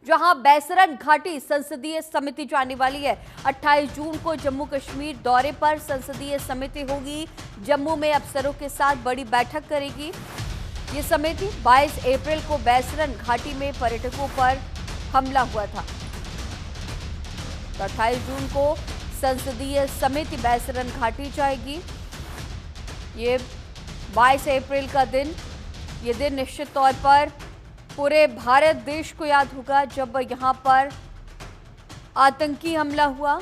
जहां बैसरन घाटी संसदीय समिति जाने वाली है। 28 जून को जम्मू कश्मीर दौरे पर संसदीय समिति होगी। जम्मू में अफसरों के साथ बड़ी बैठक करेगी ये समिति। 22 अप्रैल को बैसरन घाटी में पर्यटकों पर हमला हुआ था। 28 जून को संसदीय समिति बैसरन घाटी जाएगी। ये 22 अप्रैल का दिन, ये दिन निश्चित तौर पर पूरे भारत देश को याद होगा जब यहां पर आतंकी हमला हुआ।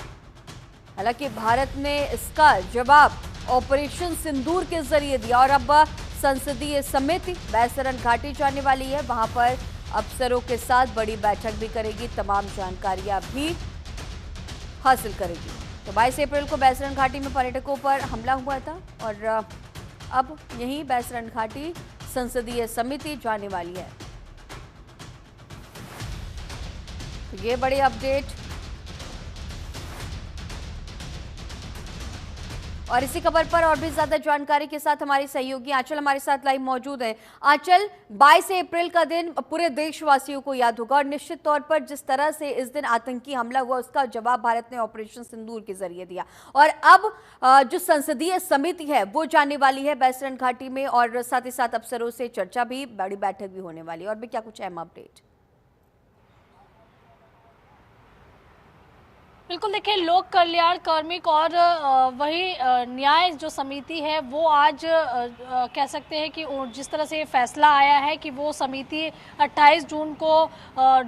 हालांकि भारत ने इसका जवाब ऑपरेशन सिंदूर के जरिए दिया और अब संसदीय समिति बैसरन घाटी जाने वाली है। वहां पर अफसरों के साथ बड़ी बैठक भी करेगी, तमाम जानकारियां भी हासिल करेगी। तो 22 अप्रैल को बैसरन घाटी में पर्यटकों पर हमला हुआ था और अब यही बैसरन घाटी संसदीय समिति जाने वाली है। तो ये बड़ी अपडेट। और इसी खबर पर और भी ज्यादा जानकारी के साथ हमारी सहयोगी आंचल हमारे साथ लाइव मौजूद है। आंचल, 22 अप्रैल का दिन पूरे देशवासियों को याद होगा और निश्चित तौर पर जिस तरह से इस दिन आतंकी हमला हुआ उसका जवाब भारत ने ऑपरेशन सिंदूर के जरिए दिया और अब जो संसदीय समिति है वो जाने वाली है बैसरन घाटी में और साथ ही साथ अफसरों से चर्चा भी, बड़ी बैठक भी होने वाली है। और भी क्या कुछ अहम अपडेट? बिल्कुल, देखिए, लोक कल्याण कार्मिक और वही न्याय जो समिति है वो आज कह सकते हैं कि जिस तरह से ये फैसला आया है कि वो समिति 28 जून को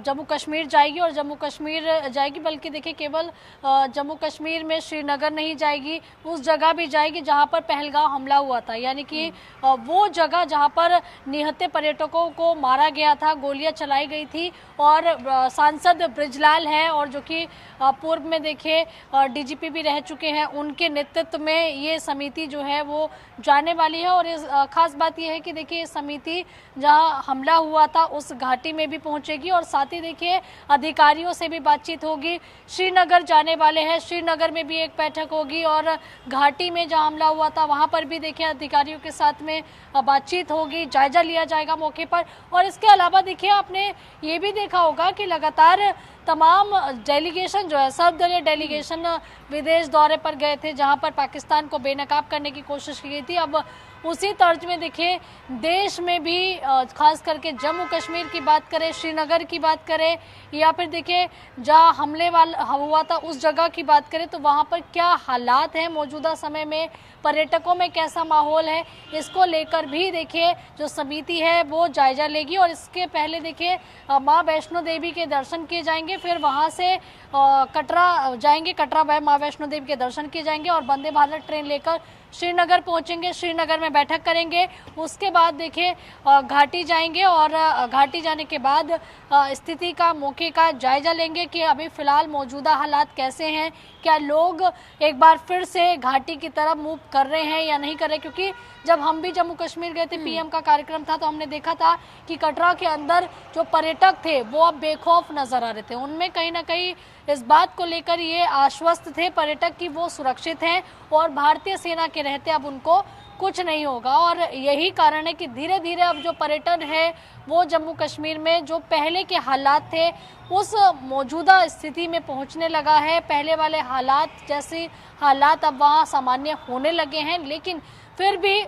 जम्मू कश्मीर जाएगी और जम्मू कश्मीर जाएगी, बल्कि देखिए केवल जम्मू कश्मीर में श्रीनगर नहीं जाएगी, उस जगह भी जाएगी जहां पर पहलगाम हमला हुआ था। यानी कि वो जगह जहां पर निहत्थे पर्यटकों को मारा गया था, गोलियां चलाई गई थी। और सांसद बृजलाल है और जो कि पूर्व में देखिए डीजीपी भी रह चुके हैं, उनके नेतृत्व में ये समिति जो है वो जाने वाली है। और इस खास बात ये है कि देखिए समिति जहां हमला हुआ था उस घाटी में भी पहुंचेगी और साथ ही देखिए अधिकारियों से भी बातचीत होगी। श्रीनगर जाने वाले हैं, श्रीनगर में भी एक बैठक होगी और घाटी में जहां हमला हुआ था वहां पर भी देखिए अधिकारियों के साथ में बातचीत होगी, जायजा लिया जाएगा मौके पर। और इसके अलावा देखिए आपने ये भी देखा होगा कि लगातार तमाम डेलीगेशन जो है, सर्वदलीय डेलीगेशन विदेश दौरे पर गए थे जहां पर पाकिस्तान को बेनकाब करने की कोशिश की गई थी। अब उसी तर्ज में देखिए देश में भी खास करके जम्मू कश्मीर की बात करें, श्रीनगर की बात करें या फिर देखिए जहां हमले वाला हुआ था उस जगह की बात करें तो वहां पर क्या हालात हैं मौजूदा समय में, पर्यटकों में कैसा माहौल है, इसको लेकर भी देखिए जो समिति है वो जायजा लेगी। और इसके पहले देखिए माँ वैष्णो देवी के दर्शन किए जाएंगे, फिर वहां से कटरा जाएंगे, कटरा में माँ वैष्णो देवी के दर्शन किए जाएंगे और वंदे भारत ट्रेन लेकर श्रीनगर पहुंचेंगे, श्रीनगर में बैठक करेंगे। उसके बाद देखिए घाटी जाएंगे और घाटी जाने के बाद स्थिति का, मौके का जायजा लेंगे कि अभी फिलहाल मौजूदा हालात कैसे हैं, क्या लोग एक बार फिर से घाटी की तरफ मूव कर रहे हैं या नहीं कर रहे। क्योंकि जब हम भी जम्मू कश्मीर गए थे, पीएम का कार्यक्रम था, तो हमने देखा था कि कटरा के अंदर जो पर्यटक थे वो अब बेखौफ नजर आ रहे थे। उनमें कहीं ना कहीं इस बात को लेकर ये आश्वस्त थे पर्यटक कि वो सुरक्षित हैं और भारतीय सेना के रहते अब उनको कुछ नहीं होगा। और यही कारण है कि धीरे धीरे अब जो पर्यटन है वो जम्मू कश्मीर में जो पहले के हालात थे उस मौजूदा स्थिति में पहुंचने लगा है। पहले वाले हालात जैसे हालात अब वहाँ सामान्य होने लगे हैं, लेकिन फिर भी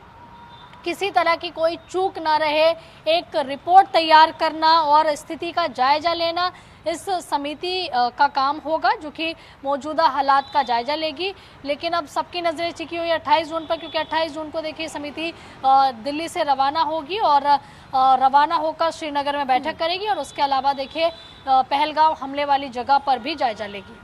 किसी तरह की कोई चूक ना रहे, एक रिपोर्ट तैयार करना और स्थिति का जायजा लेना इस समिति का काम होगा जो कि मौजूदा हालात का जायजा लेगी। लेकिन अब सबकी नज़रें टिकी हुई 28 जून पर, क्योंकि 28 जून को देखिए समिति दिल्ली से रवाना होगी और रवाना होकर श्रीनगर में बैठक करेगी और उसके अलावा देखिए पहलगाम हमले वाली जगह पर भी जायजा लेगी।